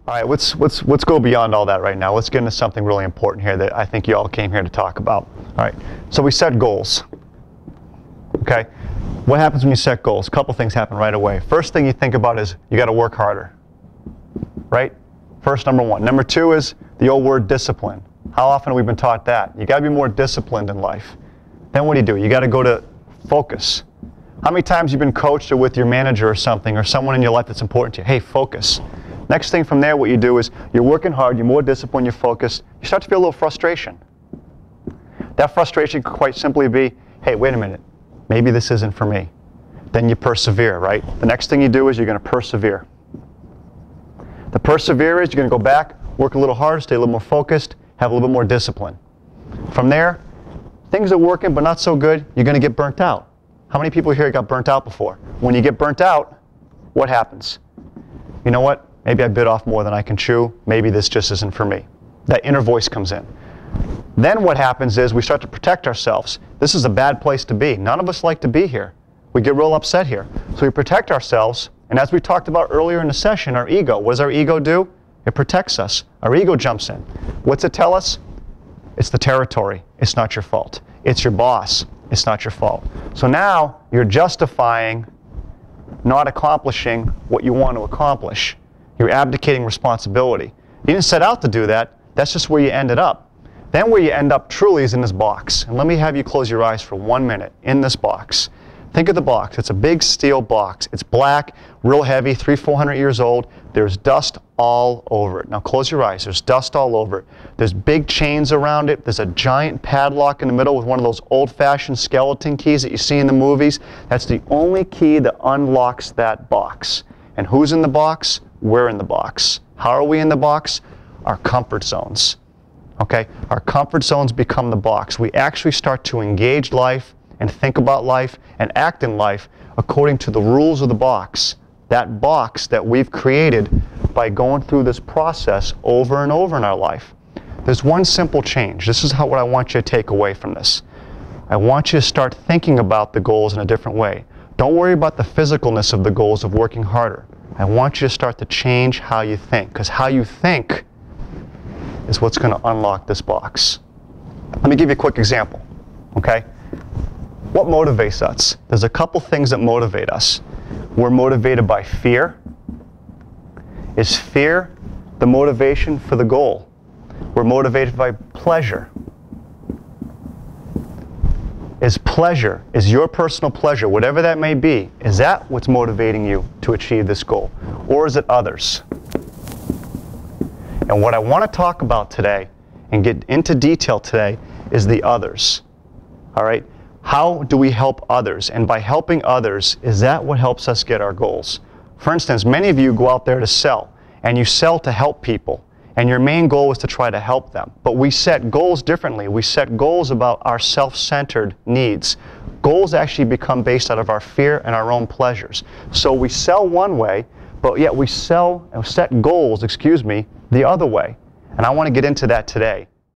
All right, let's go beyond all that right now. Let's get into something really important here that I think you all came here to talk about. All right, so we set goals. Okay, what happens when you set goals? A couple things happen right away. First thing you think about is you got to work harder, right? First, number one. Number two is the old word discipline. How often have we been taught that? You got to be more disciplined in life. Then what do? You got to go to focus. How many times you've been coached or with your manager or something or someone in your life that's important to you? Hey, focus. Next thing from there, what you do is you're working hard, you're more disciplined, you're focused. You start to feel a little frustration. That frustration could quite simply be, hey, wait a minute, maybe this isn't for me. Then you persevere, right? The next thing you do is you're going to persevere. The persevere is you're going to go back, work a little harder, stay a little more focused, have a little bit more discipline. From there, things are working but not so good, you're going to get burnt out. How many people here got burnt out before? When you get burnt out, what happens? You know what? Maybe I bit off more than I can chew. Maybe this just isn't for me. That inner voice comes in. Then what happens is we start to protect ourselves. This is a bad place to be. None of us like to be here. We get real upset here. So we protect ourselves, and as we talked about earlier in the session, our ego, what does our ego do? It protects us. Our ego jumps in. What's it tell us? It's the territory. It's not your fault. It's your boss. It's not your fault. So now you're justifying not accomplishing what you want to accomplish. You're abdicating responsibility. You didn't set out to do that. That's just where you ended up. Then where you end up truly is in this box. And let me have you close your eyes for 1 minute in this box. Think of the box. It's a big steel box. It's black, real heavy, 300-400 years old. There's dust all over it. Now close your eyes. There's dust all over it. There's big chains around it. There's a giant padlock in the middle with one of those old-fashioned skeleton keys that you see in the movies. That's the only key that unlocks that box. And who's in the box? We're in the box. How are we in the box? Our comfort zones. Okay? Our comfort zones become the box. We actually start to engage life and think about life and act in life according to the rules of the box. That box that we've created by going through this process over and over in our life. There's one simple change. This is what I want you to take away from this. I want you to start thinking about the goals in a different way. Don't worry about the physicalness of the goals of working harder. I want you to start to change how you think, because how you think is what's going to unlock this box. Let me give you a quick example, okay? What motivates us? There's a couple things that motivate us. We're motivated by fear. Is fear the motivation for the goal? We're motivated by pleasure. Is pleasure, is your personal pleasure, whatever that may be, is that what's motivating you to achieve this goal? Or is it others? And what I want to talk about today and get into detail today is the others. All right? How do we help others? And by helping others, is that what helps us get our goals? For instance, many of you go out there to sell, and you sell to help people. And your main goal is to try to help them. But we set goals differently. We set goals about our self-centered needs. Goals actually become based out of our fear and our own pleasures. So we sell one way, but yet we set goals, the other way. And I want to get into that today.